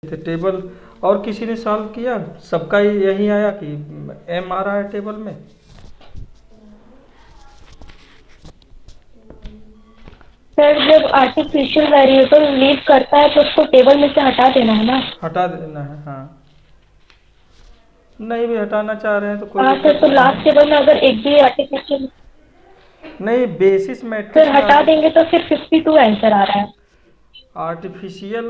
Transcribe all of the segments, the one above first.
थे टेबल। और किसी ने सॉल्व किया? सबका यही आया कि एम आ रहा है टेबल में? सर जब आर्टिफिशियल वेरिएबल लीव करता है तो उसको टेबल में से हटा देना है ना? हटा देना है, हाँ। नहीं भी हटाना चाह रहे हैं तो कोई हाँ सर, दिक्कत तो नहीं लास्ट है। टेबल में अगर एक भी आर्टिफिशियल नहीं, बेसिस सर मैट्रिक्स में हटा देंगे तो फिर 52 आंसर आ रहा है। आर्टिफिशियल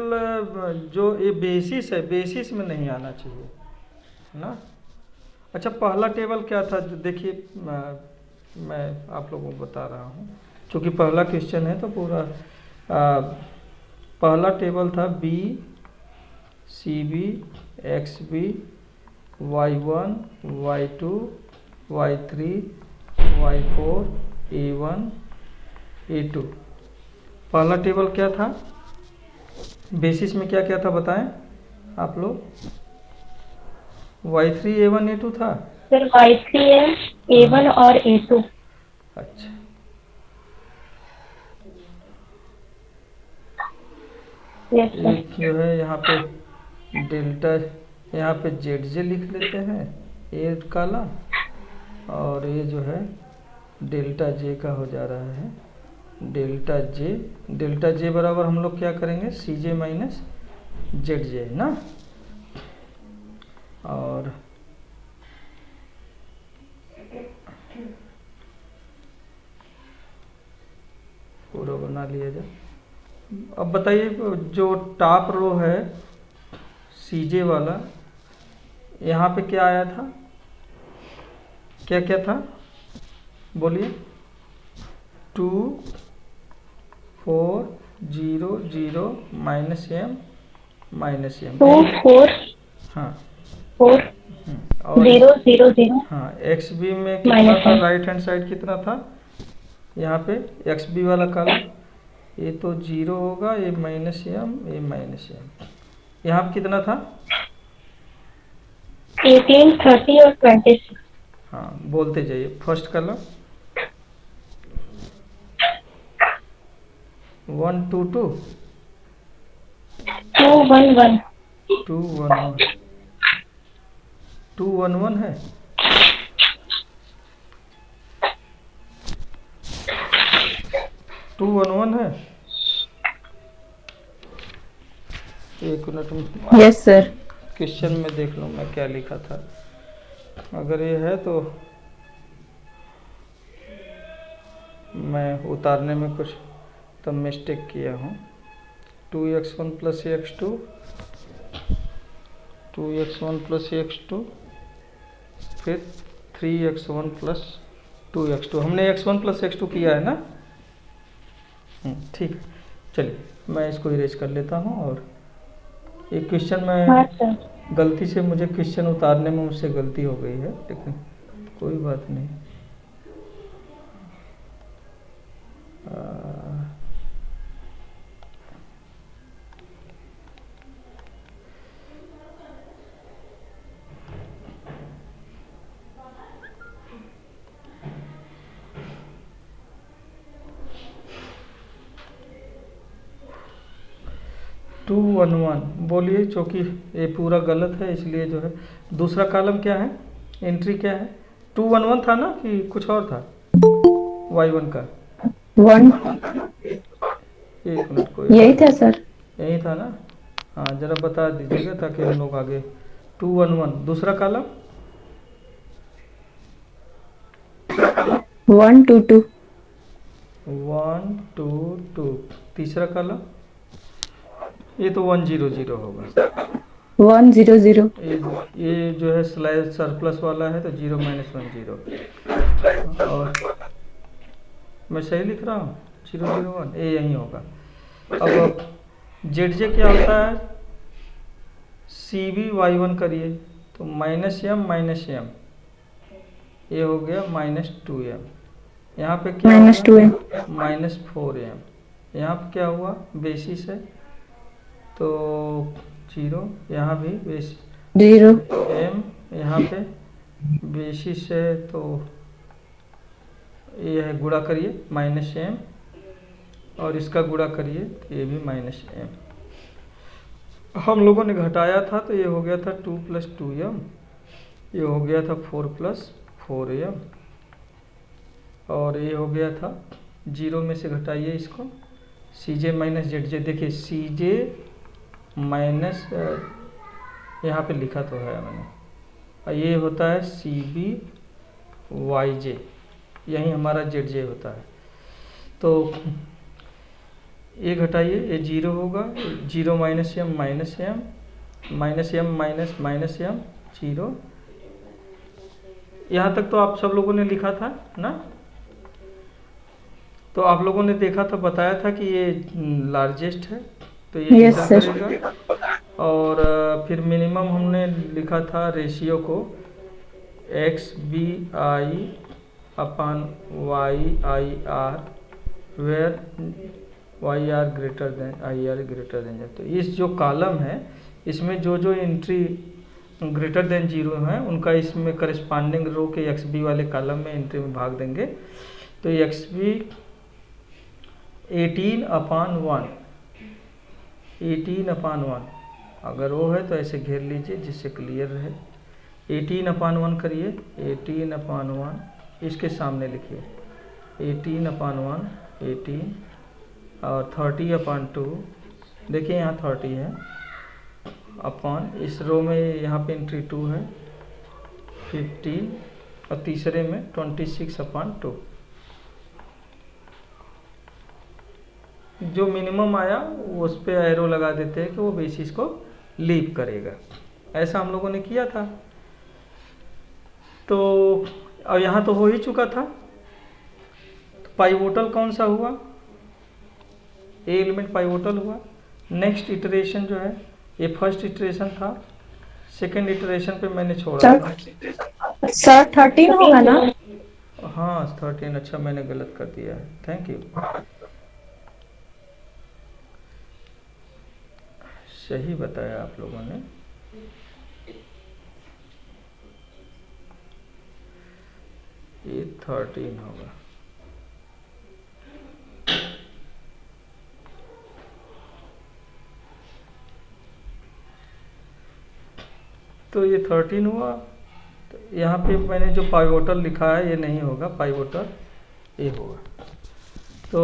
जो ये बेसिस है, बेसिस में नहीं आना चाहिए ना। अच्छा, पहला टेबल क्या था? जो देखिए, मैं आप लोगों को बता रहा हूँ, क्योंकि पहला क्वेश्चन है तो पूरा पहला टेबल था B C B X B y1 y2 y3 y4 a1 a2। पहला टेबल क्या था? बेसिस में क्या क्या था बताएं आप लोग? y3 a1 a2 था। सर Y3 है, A1 हाँ, और A2। अच्छा। Yes sir. एक जो है यहाँ पे डेल्टा, यहाँ पे जेड जे लिख लेते हैं ए काला, और ये जो है डेल्टा जे का हो जा रहा है डेल्टा जे। डेल्टा जे बराबर हम लोग क्या करेंगे? सी जे माइनस जेड जे ना। और पूरा बना लिया जाए। अब बताइए, जो टॉप रो है सी जे वाला, यहाँ पे क्या आया था? क्या क्या था बोलिए? 2 4 0 0 माइनस एम 2 4 हाँ। 4 और 0 0 0 हाँ, एक्स बी में कितना माइनस था? है। राइट हैंड साइड कितना था यहाँ पे? एक्स बी वाला कॉलम ये तो जीरो होगा, ये माइनस एम, ये माइनस एम। यहाँ पे कितना था? 18 30 और 26। हाँ, बोलते जाइए। फर्स्ट कॉलम 1 2 2 2 1 1 2 1 1 2 1 1 है। 2 1 1 है। एक मिनट में यस सर। क्वेश्चन में देख लूँ मैं क्या लिखा था। अगर ये है तो मैं उतारने में कुछ तो मिस्टेक किया हूँ। 2x1 plus x2, 2x1 plus x2, फिर 3x1 प्लस 2x2। हमने x1 प्लस x2 किया है ना? ठीक है, चलिए मैं इसको इरेज कर लेता हूँ। और एक क्वेश्चन हाँ में सर। गलती से मुझे क्वेश्चन उतारने में मुझसे गलती हो गई है, लेकिन कोई बात नहीं। 2 1 1 बोलिए, क्योंकि ये पूरा गलत है इसलिए जो है। दूसरा कॉलम क्या है? एंट्री क्या है? 2 1 1 था ना कि कुछ और था y1 का? 1 एक मिनट, कोई यही बात था नहीं। सर। यही था ना? हाँ, जरा बता दीजिएगा ताकि हम लोग आगे। 2 1 1 दूसरा कॉलम 1 2 2 1 2 2 तीसरा कॉलम ये तो 1 0 0 होगा। 1 0 0 ये जो है स्लैश सरप्लस वाला है तो 0 माइनस 1 0। और मैं सही लिख रहा हूँ? 0 0 1 ये यही होगा। अब जेड जे क्या होता है? सी बी y1 करिए तो माइनस एम, ये हो गया -2m। यहाँ पे क्या हो -2m गया? -4m। यहाँ पे क्या हुआ? बेसिस है तो 0, यहाँ भी बेसिस 0 m, यहाँ पे बेसिस है तो ये है, गुणा करिए -m, और इसका गुणा करिए तो ये भी -m। हम लोगों ने घटाया था तो ये हो गया था 2 + 2m, ये हो गया था 4 + 4m, और ये हो गया था 0 में से घटाइए इसको, Cj - Zj। देखिए Cj माइनस, यहाँ पे लिखा तो है मैंने, और ये होता है Cb Yj, यही हमारा Zj होता है। तो ये घटाइए, ये 0 होगा, 0 - m - m - m 0। यहाँ तक तो आप सब लोगों ने लिखा था ना। तो आप लोगों ने देखा था, बताया था कि ये लार्जेस्ट है, तो ये Yes, इंटर sir. करेगा। और फिर मिनिमम हमने लिखा था रेशियो को XBI/YIR, where YR greater than IR greater than 0। तो इस जो कॉलम है, इसमें जो जो एंट्री ग्रेटर देन 0 है उनका इसमें करस्पॉन्डिंग रो के XB वाले कॉलम में एंट्री में भाग देंगे। तो XB 18/1, 18/1 अगर वो है तो ऐसे घेर लीजिए जिससे क्लियर रहे। 18/1 करिए, 18/1 इसके सामने लिखिए, 18/1 18, और 30/2 देखिए यहाँ 30 है, अपॉन इस रो में यहाँ पे एंट्री 2 है 15, और तीसरे में 26/2। जो मिनिमम आया उस पे एरो लगा देते हैं कि वो बेसिस को लीव करेगा। ऐसा हम लोगों ने किया था। तो अब यहाँ तो हो ही चुका था। तो पाइवोटल कौन सा हुआ? ए एलिमेंट पाइवोटल हुआ। नेक्स्ट इटरेशन जो है, ये फर्स्ट इटरेशन था, सेकेंड इटरेशन पे मैंने छोड़ा था। सर 13 होगा ना? हाँ 13, अच्छा मैंने गलत कर दिया है, थैंक यू। सही बताया आप लोगों ने। ये 13 होगा। तो ये 13 हुआ। तो यहाँ पे मैंने जो पाइवोटल लिखा है ये नहीं होगा, पाइवोटल ये होगा। तो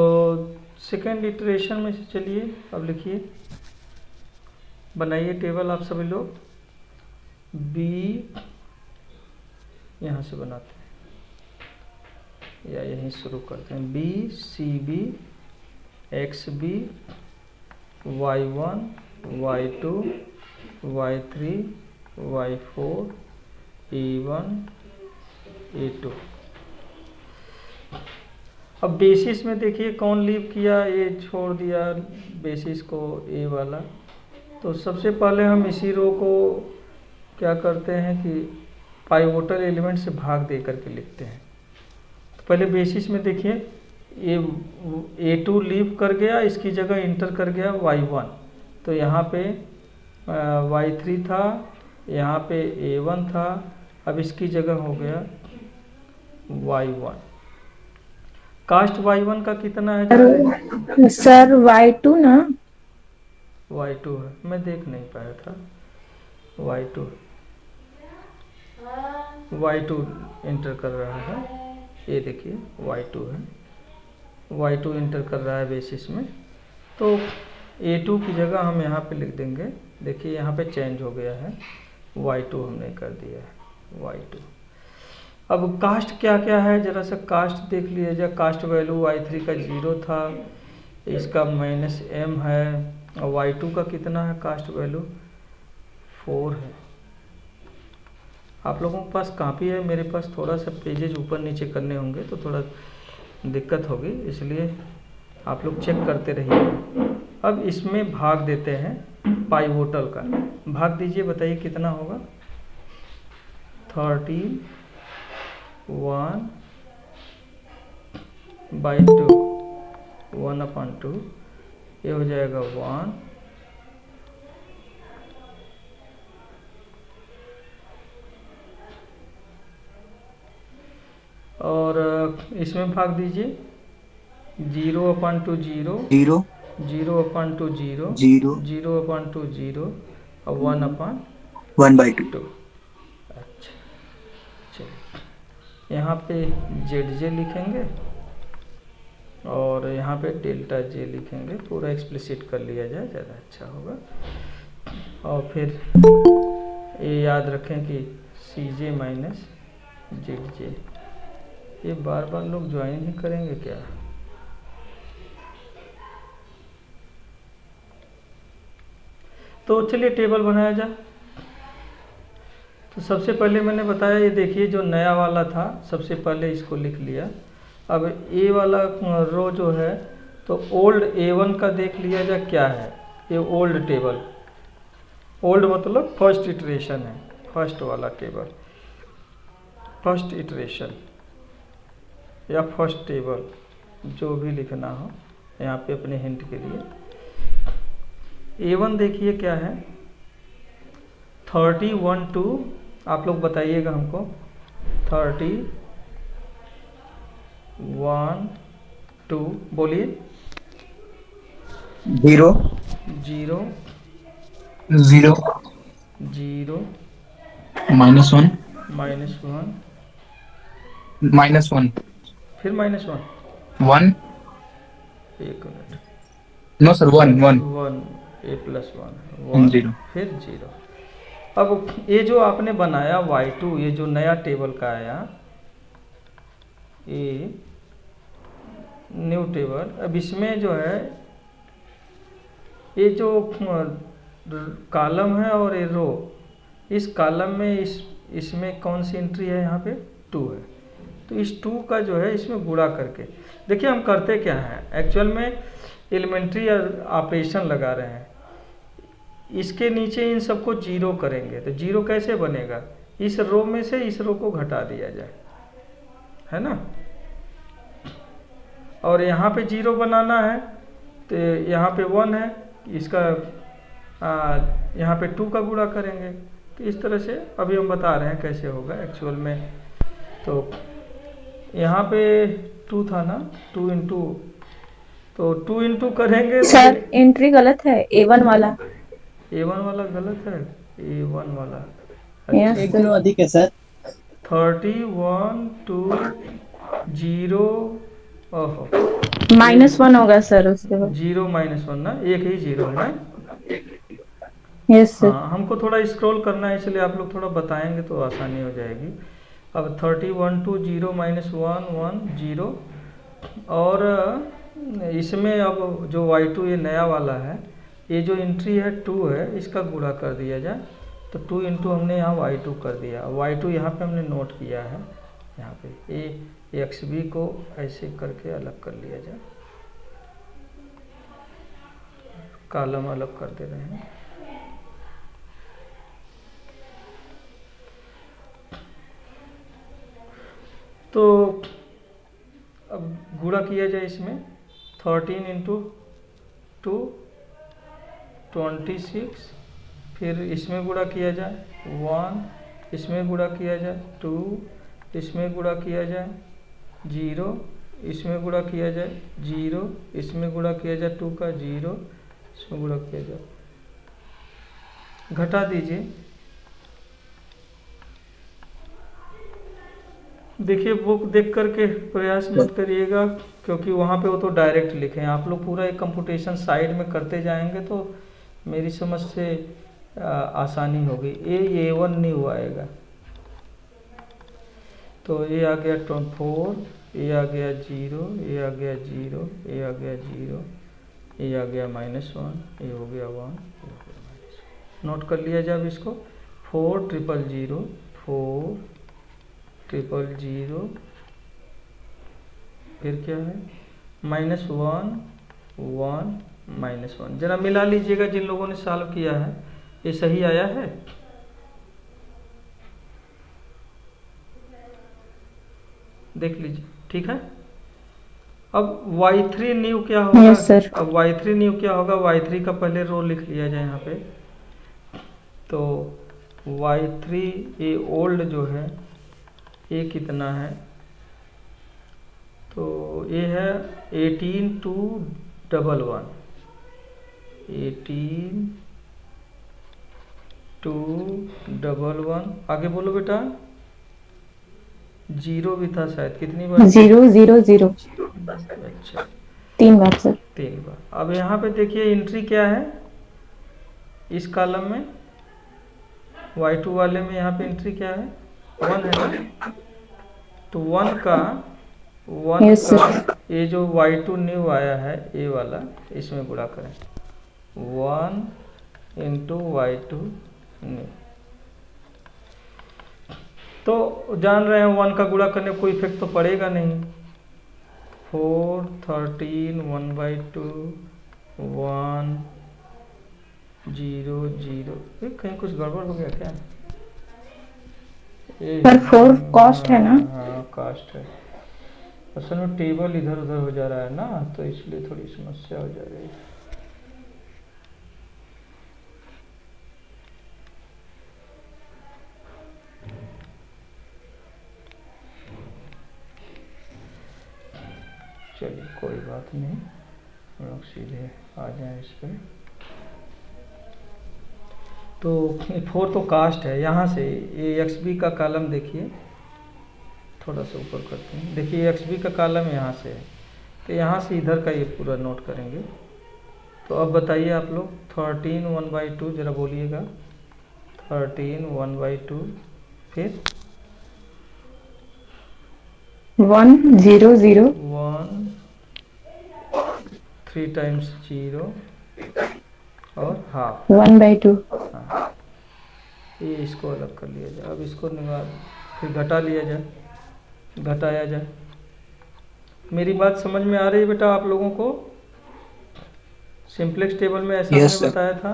सेकेंड इटरेशन में से चलिए अब लिखिए, बनाइए टेबल आप सभी लोग। B यहाँ से बनाते हैं या यहीं शुरू करते हैं। B CB XB Y1 Y2 Y3 Y4 A1 A2। अब बेसिस में देखिए कौन लीव किया, ये छोड़ दिया बेसिस को, ए वाला। तो सबसे पहले हम इसी रो को क्या करते हैं कि पाइवोटल एलिमेंट से भाग दे करके लिखते हैं। तो पहले बेसिस में देखिए, ये A2 लीव कर गया, इसकी जगह इंटर कर गया Y1। तो यहाँ पे Y3 था, यहाँ पे A1 था, अब इसकी जगह हो गया Y1। कास्ट Y1 का कितना है? सर Y2 ना? Y2 है, मैं देख नहीं पाया था। Y2 इंटर कर रहा है, ये देखिए Y2 है, Y2 इंटर कर रहा है बेसिस में। तो A2 की जगह हम यहाँ पे लिख देंगे, देखिए यहाँ पे चेंज हो गया है, Y2 हमने कर दिया है Y2। अब कास्ट क्या क्या है जरा सा कास्ट देख लीजिए। कास्ट वैल्यू Y3 का 0 था, इसका -m है, और Y2 का कितना है कास्ट वैल्यू? 4 है। आप लोगों के पास कॉपी है, मेरे पास थोड़ा सा पेजेज ऊपर नीचे करने होंगे तो थोड़ा दिक्कत होगी, इसलिए आप लोग चेक करते रहिए। अब इसमें भाग देते हैं पाइवोटल का, भाग दीजिए, बताइए कितना होगा? 13 1/2, 1/2, ये हो जाएगा 1, और इसमें भाग दीजिए 0/2 0, 0/2 0, 0/2 0, और 1/2। 1/2। अच्छा, चलिए यहाँ पे ZJ लिखेंगे और यहाँ पे डेल्टा J लिखेंगे, पूरा एक्सप्लिसिट कर लिया जाए, ज़्यादा अच्छा होगा। और फिर ये याद रखें कि CJ माइनस ZJ, ये बार बार लोग ज्वाइन ही करेंगे क्या? तो चलिए टेबल बनाया जाए। तो सबसे पहले मैंने बताया, ये देखिए जो नया वाला था सबसे पहले इसको लिख लिया। अब ए वाला रो जो है तो ओल्ड A1 का देख लिया जाए क्या है। ये ओल्ड टेबल, ओल्ड मतलब फर्स्ट इटरेशन है, फर्स्ट वाला टेबल, फर्स्ट इटरेशन या फर्स्ट टेबल, जो भी लिखना हो यहाँ पे अपने हिंट के लिए। A1 देखिए क्या है, 30 1 2, आप लोग बताइएगा हमको। 30 1 2 बोलिए। 0 0 0 0 -1 -1, -1 फिर -1, 1। एक मिनट, नो सर, 1 1 1, A+1 1, 0। फिर 0। अब ये जो आपने बनाया Y2, ये जो नया टेबल का आया, ये न्यू टेबल, अब इसमें जो है ये जो कॉलम है और ये रो, इस कॉलम में इसमें कौन सी एंट्री है, यहाँ पे 2 है। तो इस 2 का जो है इसमें गुणा करके, देखिए हम करते क्या हैं एक्चुअल में, एलिमेंट्री ऑपरेशन लगा रहे हैं। इसके नीचे इन सबको 0 करेंगे, तो 0 कैसे बनेगा, इस रो में से इस रो को घटा दिया जाए, है ना। और यहाँ पे 0 बनाना है तो यहाँ पे 1 है, इसका यहाँ पे 2 का गुणा करेंगे। तो इस तरह से अभी हम बता रहे हैं कैसे होगा एक्चुअल में। तो यहाँ पे 2 था ना, 2 इंटू, तो 2 इंटू करेंगे सर एंट्री गलत है, A1 वाला। A1 वाला गलत है, A1 वाला यस एक सर। जीरो अधिक है सर। 30 1 2 0, ओहो, -1 होगा सर उसके बाद। 0 -1 ना, एक ही 0 है ना। Yes sir. हाँ, हमको थोड़ा स्क्रॉल करना है, इसलिए आप लोग थोड़ा बताएंगे तो आसानी हो जाएगी। अब 30 1 2 0 -1 1 0, और इसमें अब जो Y2 ये नया वाला है, ये जो एंट्री है 2 है, इसका गुणा कर दिया जाए। तो 2 इंटू हमने यहाँ Y2 कर दिया, Y2 यहाँ पे हमने नोट किया है, यहाँ पे ये XB को ऐसे करके अलग कर लिया जाए, कॉलम अलग कर दे रहे हैं। तो अब गुणा किया जाए इसमें, 13 इंटू 2 26, फिर इसमें गुणा किया जाए 1, इसमें गुणा किया जाए 2, इसमें गुणा किया जाए 0, इसमें गुणा किया जाए 0, इसमें गुणा किया जाए 2 का 0, इसमें गुणा किया जाए, घटा दीजिए। देखिए बुक देख करके प्रयास मत करिएगा, क्योंकि वहाँ पे वो तो डायरेक्ट लिखे हैं। आप लोग पूरा एक कंप्यूटेशन साइड में करते जाएंगे तो मेरी समझ से आसानी होगी। A1 नहीं आएगा, तो ये आ गया 4, ये आ गया 0, ये आ गया 0, ये आ गया 0, ये आ गया -1, ये हो गया 1, ये हो गया -1। नोट कर लिया जाए अब इसको, 4 0 0 4 0 0, फिर क्या है -1 1 -1। जरा मिला लीजिएगा जिन लोगों ने सॉल्व किया है, ये सही आया है। देख लीजिए, ठीक है। अब Y3 न्यू क्या होगा? Yes sir. अब Y3 न्यू क्या होगा, Y3 का पहले रो लिख लिया जाए यहाँ पे। तो Y3 ये ओल्ड जो है ये कितना है, तो ये है 18 2 1 1, 18 211, आगे बोलो बेटा। 0 भी था शायद, कितनी बार? 000 अच्छा, 3 बार सर। 3 बार। अब यहाँ पे देखिए एंट्री क्या है इस कॉलम में, Y2 वाले में यहाँ पे एंट्री क्या है? 1 है ना। तो 1 का Yes, sir. ये जो Y2 न्यू आया है ये वाला, इसमें गुणा करें। 1 इंटू Y2 न्यू। तो जान रहे हैं 1 का गुणा करने कोई इफेक्ट तो पड़ेगा नहीं। 4 13 1/2 1 0 0। कहीं कुछ गड़बड़ हो गया क्या? पर 4 कॉस्ट है ना? हाँ कास्ट है। असल में टेबल इधर उधर हो जा रहा है ना, तो इसलिए थोड़ी समस्या हो जा रही है। चलिए कोई बात नहीं, हम लोग सीधे आ जाएं इस पर। तो 4 तो कास्ट है। यहाँ से ये XB का कॉलम देखिए, थोड़ा सा ऊपर करते हैं। देखिए XB का कॉलम यहाँ से है, तो यहाँ से इधर का ये पूरा नोट करेंगे। तो अब बताइए आप लोग, 13 1/2 जरा बोलिएगा। 13 1/2, फिर 1 0 0 1 3 टाइम्स 0 और हाफ। 1/2 हाँ, ये इसको अलग कर लिया जाए। अब इसको निकाल, फिर घटा लिया जाए, घटाया जाए। मेरी बात समझ में आ रही है बेटा आप लोगों को? सिंपलेक्स टेबल में ऐसा Yes, हमने sir. बताया था।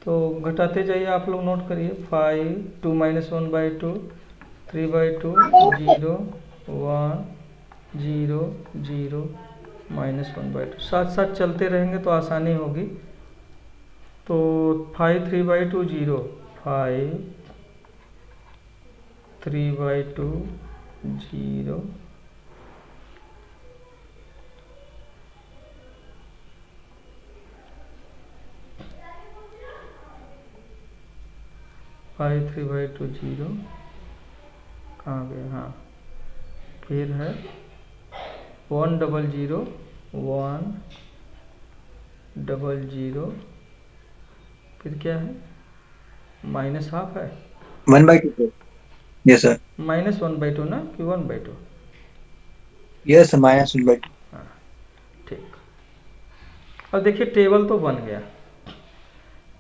तो घटाते जाइए, आप लोग नोट करिए। 5 2 - 1/2 3/2 0 1 0 0 -1/2। साथ साथ चलते रहेंगे तो आसानी होगी। तो 5 3/2 0 5 3/2 0 5 3/2 0 कहाँ गए? हाँ, फिर है 1 0 0 1 0 0, फिर क्या है? -हाफ है। 1/2 yes sir -1/2 ना, कि 1/2? yes sir -1/2 हाँ ठीक। अब देखिए टेबल तो बन गया।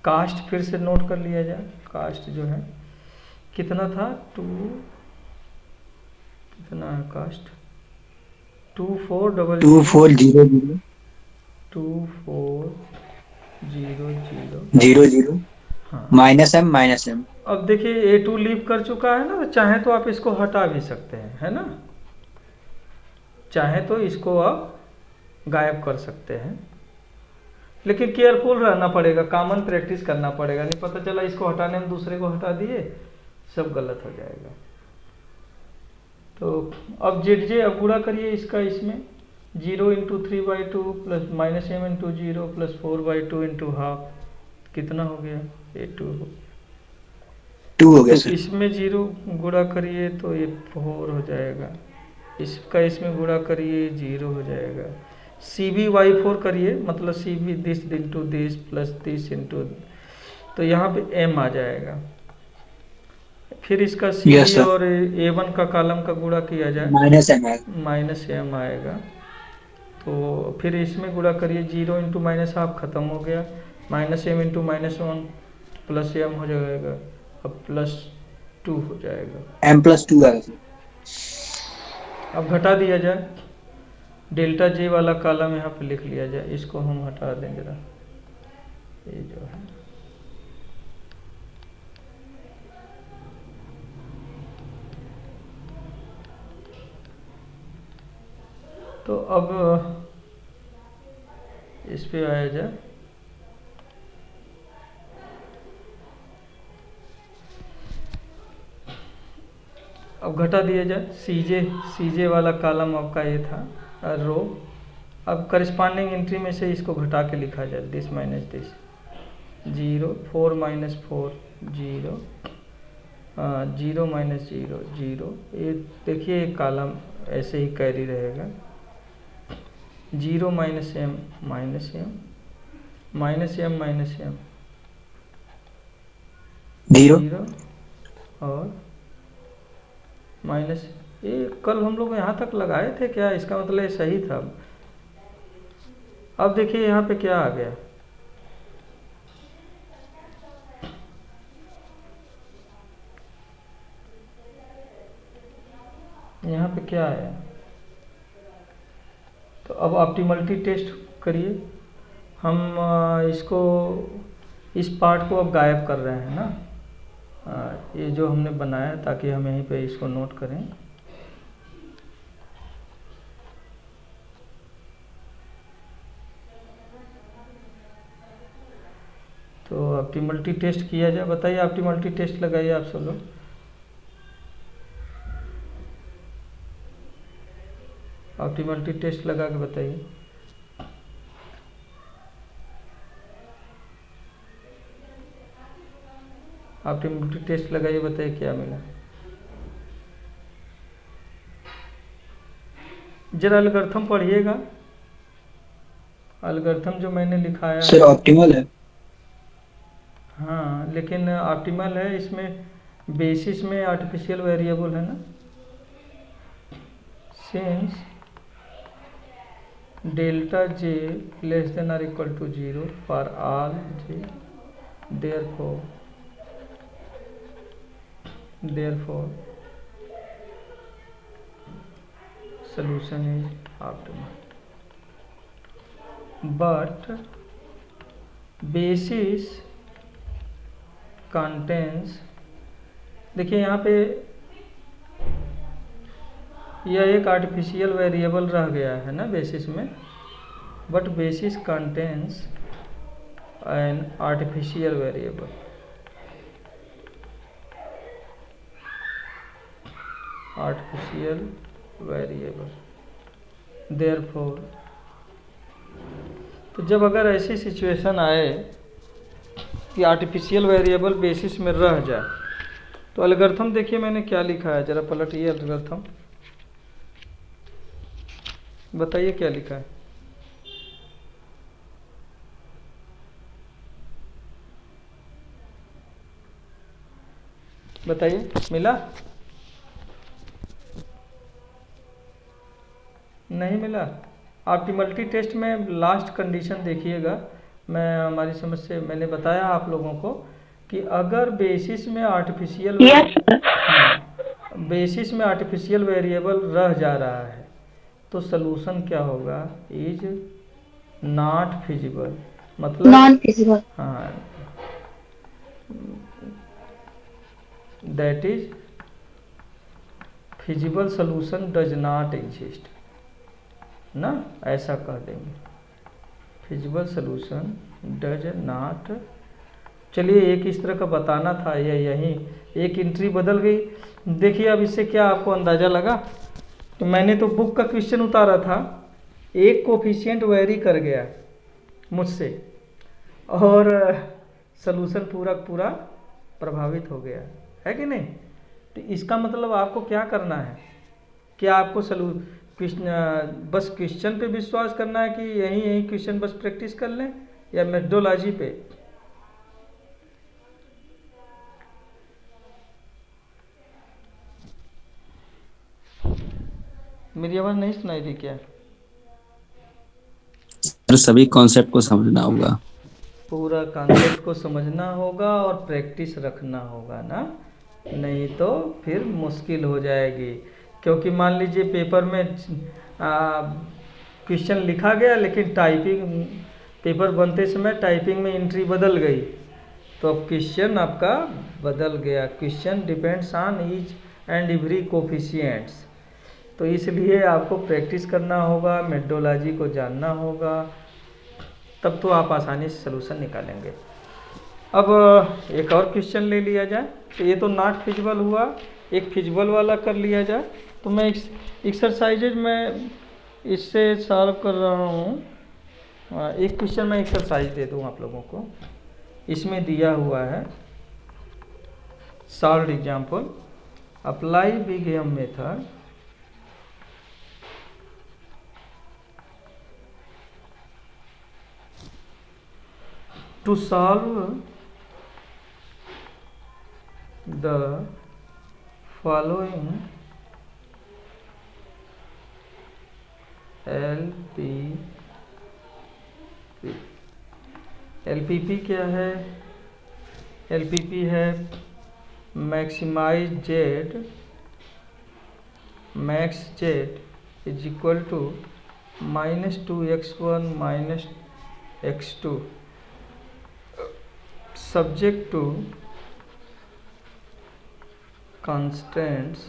कास्ट फिर से नोट कर लिया जाए। कास्ट जो है कितना था? 2, कितना है कास्ट? 2 4 0 0 2400 2 4 0 0। 00 हाँ, -m अब देखिए A2 लीव कर चुका है ना, तो चाहे तो आप इसको हटा भी सकते हैं, है ना। चाहे तो इसको आप गायब कर सकते हैं, लेकिन केयरफुल रहना पड़ेगा, कॉमन प्रैक्टिस करना पड़ेगा। नहीं पता चला इसको हटाने में दूसरे को हटा दिए, सब गलत हो जाएगा। तो अब ZJ अब गुणा करिए इसका इसमें। 0 × 3/2 प्लस -m × 0 प्लस 4/2 × हाफ, कितना हो गया? A2 हो। 2 हो गया तो सर इसमें 0 गुणा करिए तो ये 4 हो जाएगा। इसका इसमें गुणा करिए 0 हो जाएगा। CB Y4 करिए, मतलब CB this into this plus this into, तो यहाँ पे M आ जाएगा। फिर इसका Yes, CB sir. और A1 का कॉलम का गुणा किया जाए, -m है -m आएगा। तो फिर इसमें गुणा करिए, 0 × -हाफ खत्म हो गया, -m × -1 प्लस m हो जाएगा, अब +2 हो जाएगा। m+2 आएगा सर। अब घटा दिया जाए, डेल्टा J वाला कॉलम यहाँ पे लिख लिया जाए। इसको हम हटा दें जरा, ये जो है तो अब इस पे आया जाए। अब घटा दिया जाए, CJ वाला कॉलम आपका ये था रो। अब करस्पॉन्डिंग एंट्री में से इसको घटा के लिखा जाए, this minus this, 0 4 - 4 zero, zero minus zero zero, ये देखिए एक कॉलम ऐसे ही कैरी रहेगा। Zero minus M minus M minus M minus M zero zero और माइनस, ये कल हम लोग यहाँ तक लगाए थे क्या? इसका मतलब ये सही था। अब देखिए यहाँ पे क्या आ गया, यहाँ पे क्या आया? तो अब ऑप्टिमलिटी टेस्ट करिए। हम इसको, इस पार्ट को अब गायब कर रहे हैं ना, ये जो हमने बनाया ताकि हम यहीं पे इसको नोट करें। तो ऑप्टिमलिटी टेस्ट किया जाए, बताइए ऑप्टिमलिटी टेस्ट लगाइए आप सब लोग। ऑप्टिमलिटी टेस्ट लगा के बताइए। ऑप्टिमलिटी टेस्ट लगाइए, बताइए क्या मिला। जरा एल्गोरिथम पढ़िएगा, एल्गोरिथम जो मैंने लिखाया सर ऑप्टिमल है। हाँ, लेकिन ऑप्टिमल है, इसमें बेसिस में आर्टिफिशियल वेरिएबल है ना। Since delta j less than और equal to zero for all j, therefore solution is optimal, but basis contains, देखिए यहाँ पे यह एक आर्टिफिशियल वेरिएबल रह गया है ना बेसिस में, but basis contains an artificial variable. Artificial variable, therefore, तो जब अगर ऐसी सिचुएशन आए कि आर्टिफिशियल वेरिएबल बेसिस में रह जाए, तो एल्गोरिथम देखिए मैंने क्या लिखा है, जरा पलटिए एल्गोरिथम, बताइए क्या लिखा है। बताइए, मिला? नहीं मिला? ऑप्टिमलिटी टेस्ट में लास्ट कंडीशन देखिएगा, मैं हमारी समझ से मैंने बताया आप लोगों को कि अगर बेसिस में आर्टिफिशियल बेसिस में आर्टिफिशियल वेरिएबल रह जा रहा है तो सलूशन क्या होगा, इज नॉट फिजिबल, मतलब नॉन फिजिबल। हाँ, that is feasible solution does not exist ना, ऐसा कह देंगे, फिजिबल सलूशन डज नॉट। चलिए एक इस तरह का बताना था, ये यहीं एक एंट्री बदल गई। देखिए अब इससे क्या आपको अंदाज़ा लगा, तो मैंने तो बुक का क्वेश्चन उतारा था, एक कोफिशिएंट वेरी कर गया मुझसे और सलूशन पूरा पूरा प्रभावित हो गया, है कि नहीं? तो इसका मतलब आपको क्या करना है, क्या आपको बस क्वेश्चन पे विश्वास करना है कि यही क्वेश्चन बस प्रैक्टिस कर लें, या मेथडोलॉजी पे? मेरी आवाज़ नहीं सुनाई दी क्या? सर सभी कॉन्सेप्ट को समझना होगा, पूरा कॉन्सेप्ट को समझना होगा और प्रैक्टिस रखना होगा ना, नहीं तो फिर मुश्किल हो जाएगी। क्योंकि मान लीजिए पेपर में क्वेश्चन लिखा गया लेकिन टाइपिंग, पेपर बनते समय टाइपिंग में एंट्री बदल गई, तो अब क्वेश्चन आपका बदल गया। Question depends on each and every coefficients, तो इसलिए आपको प्रैक्टिस करना होगा, मेथडोलॉजी को जानना होगा, तब तो आप आसानी से सलूशन निकालेंगे। अब एक और क्वेश्चन ले लिया जाए, तो ये तो नॉट फिजिबल हुआ, एक फिजिबल वाला कर लिया जाए। तो मैं एक्सरसाइजेज में इससे सॉल्व कर रहा हूँ। एक क्वेश्चन मैं एक्सरसाइज दे दूँ आप लोगों को, इसमें दिया हुआ है solved example. Apply big M method to solve the following LPP क्या है? LPP है maximize Z max Z is equal to -2x1 -x2 subject to constraints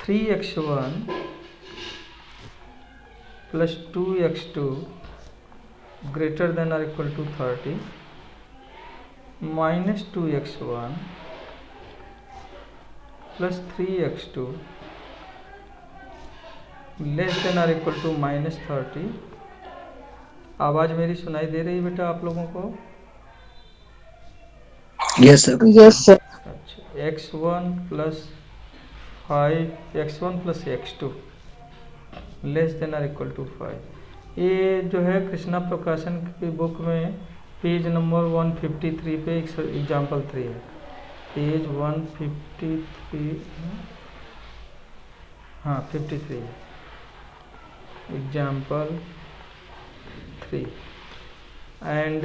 3x1 plus 2x2 greater than or equal to 30 minus 2x1 plus 3x2 less than और equal to -30। आवाज़ मेरी सुनाई दे रही बेटा आप लोगों को? Yes sir. Yes, sir. अच्छा, x1 plus 5 x1 plus x2 less than और इक्वल टू 5। ये जो है कृष्णा प्रकाशन की बुक में पेज नंबर 153 पे एग्जाम्पल 3 है। पेज 153 हाँ 53 है example 3 and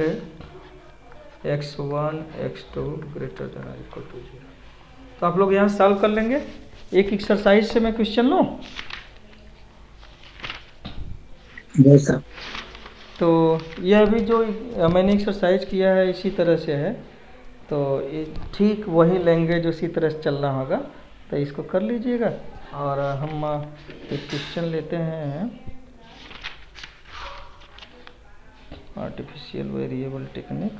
x1 x2 greater than और इक्वल टू 0। तो आप लोग यहाँ सॉल्व कर लेंगे। एक एक्सरसाइज से मैं क्वेश्चन लूँ। Yes sir. तो यह भी जो मैंने एक्सरसाइज किया है इसी तरह से है, तो ये ठीक वही लैंग्वेज उसी तरह से चलना होगा, तो इसको कर लीजिएगा। और हम एक क्वेश्चन लेते हैं artificial variable technique.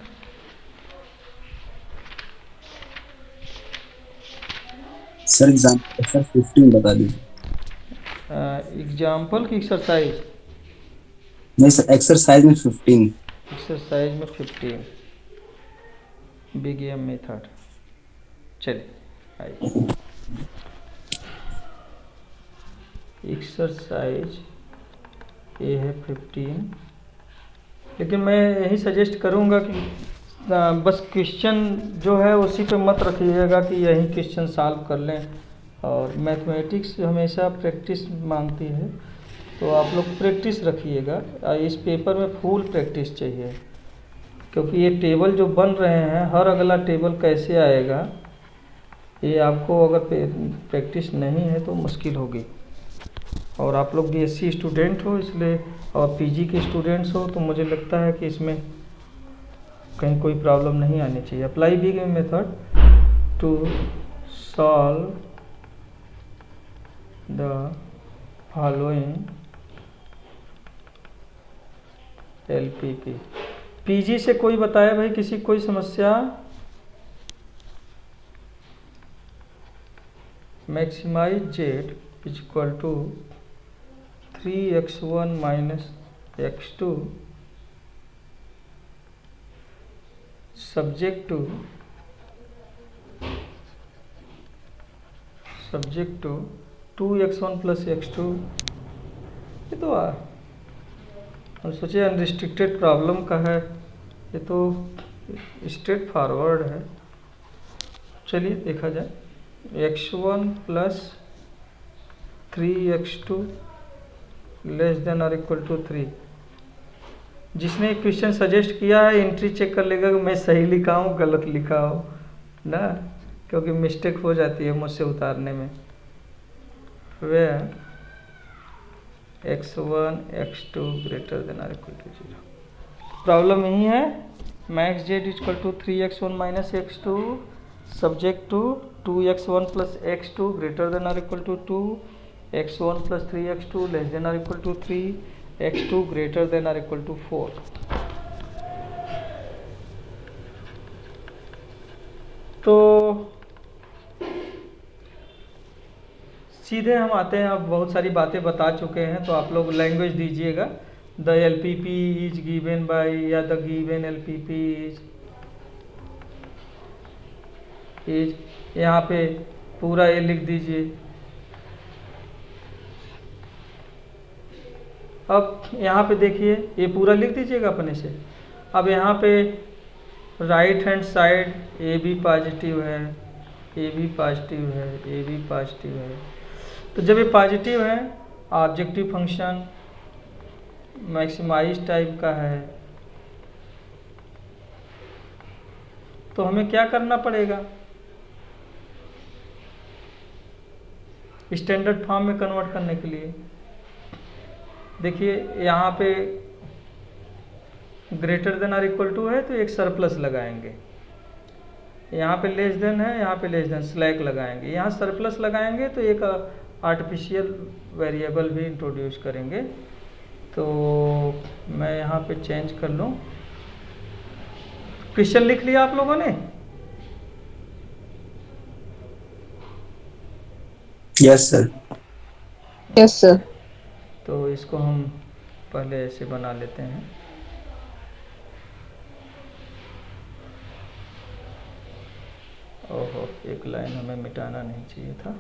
Sir example sir 15 बता दीजिए। एग्जाम्पल की एक्सरसाइज नहीं सर, एक्सरसाइज में 15। एक्सरसाइज में 15 बिग एम मेथड। चलिए आइए एक्सरसाइज ये है 15, लेकिन मैं यही सजेस्ट करूँगा कि बस क्वेश्चन जो है उसी पे मत रखिएगा कि यही क्वेश्चन सॉल्व कर लें। और मैथमेटिक्स हमेशा प्रैक्टिस मांगती है, तो आप लोग प्रैक्टिस रखिएगा। इस पेपर में फुल प्रैक्टिस चाहिए, क्योंकि ये टेबल जो बन रहे हैं हर अगला टेबल कैसे आएगा ये आपको अगर प्रैक्टिस नहीं है तो मुश्किल होगी। और आप लोग बीएससी स्टूडेंट हो इसलिए, और पीजी के स्टूडेंट्स हो, तो मुझे लगता है कि इसमें कहीं कोई प्रॉब्लम नहीं आनी चाहिए। Apply big M method to solve the following LPP। PG से कोई बताए भाई, किसी कोई समस्या? Maximize Z is equal to 3x1 minus x2 subject to 2x1 plus x2। ये तो हम सोचे अनरिस्ट्रिक्टेड प्रॉब्लम का है, ये तो स्ट्रेट फॉरवर्ड है। चलिए देखा जाए। x1 प्लस 3x2 लेस देन और इक्वल टू 3। जिसने क्वेश्चन सजेस्ट किया है एंट्री चेक कर लेगा कि मैं सही लिखा हूँ गलत लिखा हूँ ना, क्योंकि मिस्टेक हो जाती है मुझसे उतारने में। Where x1 x2 greater than और इक्वल टू 0। प्रॉब्लम यही है। Max Z equal to 3x1 minus x2 subject to 2x1 plus x2 greater than और इक्वल टू 2, x1 प्लस 3x2 लेस देन और equal to 3, x2 greater than और equal to 4। तो सीधे हम आते हैं, अब बहुत सारी बातें बता चुके हैं तो आप लोग लैंग्वेज दीजिएगा। The LPP is given by, या द गिवन LPP इज यहाँ पे पूरा ये लिख दीजिए। अब यहाँ पे देखिए, ये पूरा लिख दीजिएगा अपने से। अब यहाँ पे राइट हैंड साइड ए भी पॉजिटिव है, ए भी पॉजिटिव है, ए भी पॉजिटिव है। तो जब ये पॉजिटिव है, ऑब्जेक्टिव फंक्शन मैक्सिमाइज टाइप का है, तो हमें क्या करना पड़ेगा, स्टैंडर्ड फॉर्म में कन्वर्ट करने के लिए। देखिए यहाँ पे ग्रेटर देन और इक्वल टू है तो एक सरप्लस लगाएंगे, यहाँ पे लेस देन है, यहाँ पे लेस देन स्लैक लगाएंगे, यहाँ सरप्लस लगाएंगे तो एक आर्टिफिशियल वेरिएबल भी इंट्रोड्यूस करेंगे। तो मैं यहाँ पे चेंज कर लूँ। क्वेश्चन लिख लिया आप लोगों ने? Yes sir. Yes sir. तो इसको हम पहले ऐसे बना लेते हैं। ओहो, एक लाइन हमें मिटाना नहीं चाहिए था।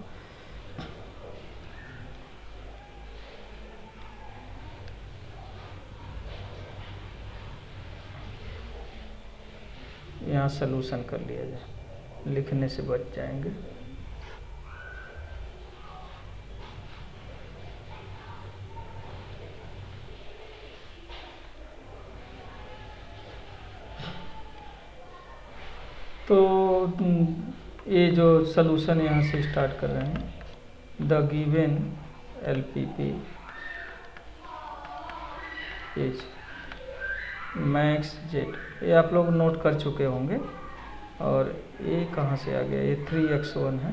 यहाँ सलूशन कर लिया जाए, लिखने से बच जाएंगे। तो ये जो सलूशन यहाँ से स्टार्ट कर रहे हैं, the given LPP is max Z, ये आप लोग नोट कर चुके होंगे। और ये कहाँ से आ गया, ये 3x1 है।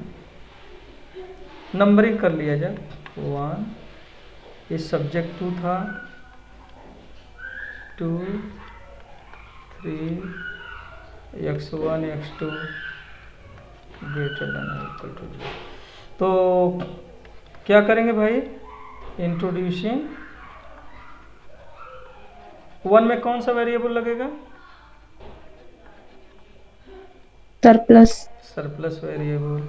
नंबरिंग कर लिया जाए, 1, ये सब्जेक्ट 2 था, 2, 3, x1 x2 greater than equal to 0। तो क्या करेंगे भाई, इंट्रोड्यूसिंग 1 में कौन सा वेरिएबल लगेगा, surplus. Surplus variable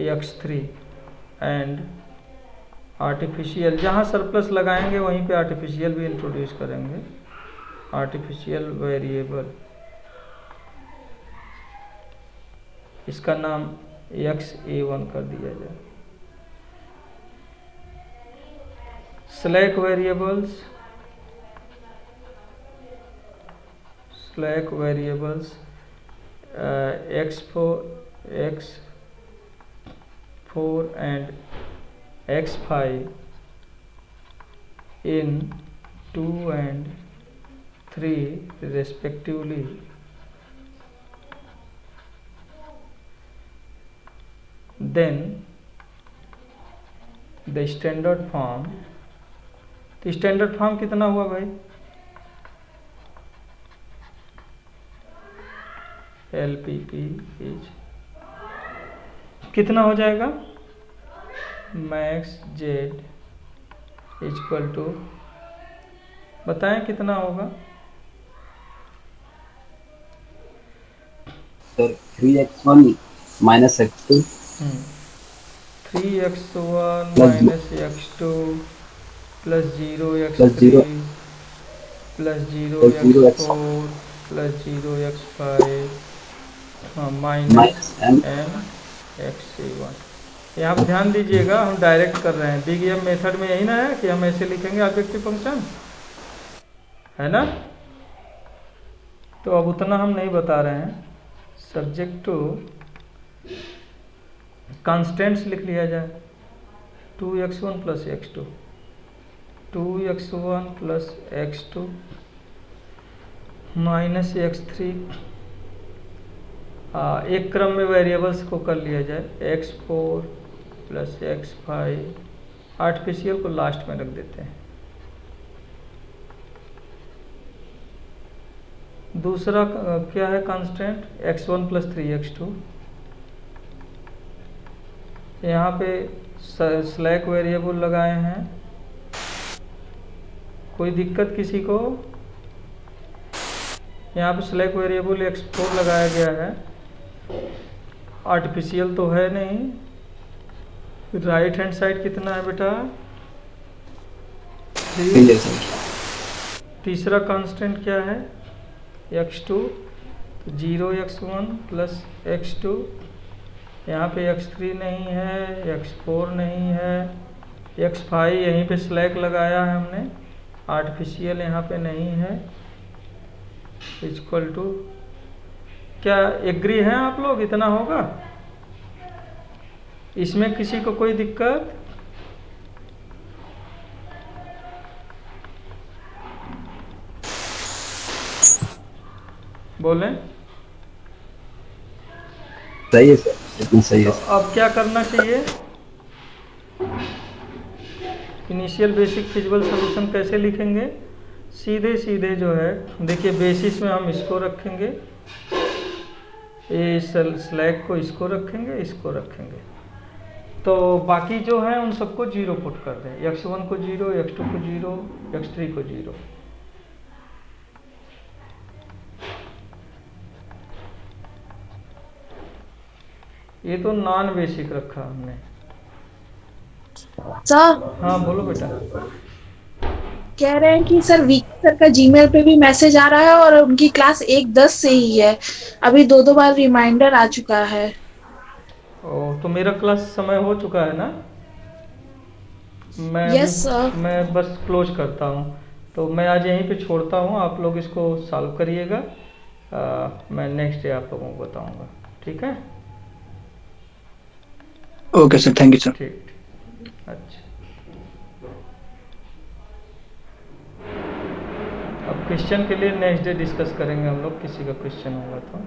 x3 and artificial, जहाँ सरप्लस लगाएंगे वहीं पे आर्टिफिशियल भी इंट्रोड्यूस करेंगे। आर्टिफिशियल वेरिएबल, इसका नाम xa1 कर दिया जाए। Slack variables, slack variables x4 and x5 in 2 and 3 respectively, then the standard form, तो स्टैंडर्ड फॉर्म कितना हुआ भाई, LPP इज कितना हो जाएगा, मैक्स जेड इक्वल टू, बताएं कितना होगा sir? 3x1 minus x2 3x1 Plus minus x2 plus 0x3 plus 0x4 plus 0x5 minus m x1। यहाँ पर ध्यान दीजिएगा, हम डायरेक्ट कर रहे हैं। बिग एम मेथड में यही ना है कि हम ऐसे लिखेंगे ऑब्जेक्टिव फंक्शन, है ना? तो अब उतना हम नहीं बता रहे हैं। सब्जेक्ट टू कांस्टेंट्स लिख लिया जाए, 2x1 plus x2, 2x1 plus x2 minus x3। एक क्रम में वेरिएबल्स को कर लिया जाए, x4 प्लस x5, आर्टिफिशियल को लास्ट में रख देते हैं। दूसरा क्या है कांस्टेंट, x1 प्लस 3x2, यहाँ पे स्लैक वेरिएबल लगाए हैं, कोई दिक्कत किसी को? यहाँ पे स्लैक वेरिएबल x4 लगाया गया है, आर्टिफिशियल तो है नहीं। राइट हैंड साइड कितना है बेटा? ठीक है सर। तीसरा कांस्टेंट क्या है? x2, तो 0x1 प्लस x2। यहाँ पे x3 नहीं है, x4 नहीं है, x5 यहीं पे स्लैक लगाया है हमने, आर्टिफिशियल यहाँ पे नहीं है। इक्वल टू, क्या एग्री हैं आप लोग? इतना होगा? इसमें किसी को कोई दिक्कत? बोलें। सही है सर, बिल्कुल सही है। तो अब क्या करना चाहिए? इनिशियल बेसिक फिजिबल सॉल्यूशन कैसे लिखेंगे? सीधे सीधे जो है, देखिए बेसिस में हम इसको रखेंगे, ये स्लैग को इसको रखेंगे, इसको रखेंगे, तो बाकी जो है उन सबको 0 पुट कर दें। x1 को 0, x2 को 0, x3 को 0। ये तो नॉन बेसिक रखा हमने। सर हाँ बोलो बेटा। कह रहे हैं कि सर वीके सर का जीमेल पे भी मैसेज आ रहा है और उनकी क्लास 1:10 से ही है। अभी 2 बार रिमाइंडर आ चुका है। ओ, तो मेरा क्लास समय हो चुका है ना? Yes sir. मैं बस क्लोज करता हूँ, तो मैं आज यहीं पे छोड़ता हूँ, आप लोग इसको सॉल्व करिएगा। मैं नेक्स्ट डे आप लोगों को बताऊँगा, ठीक है? Okay sir, thank you sir. ठीक ठीक, अच्छा। अब क्वेश्चन के लिए नेक्स्ट डे डिस्कस करेंगे हम लोग, किसी का क्वेश्चन होगा तो।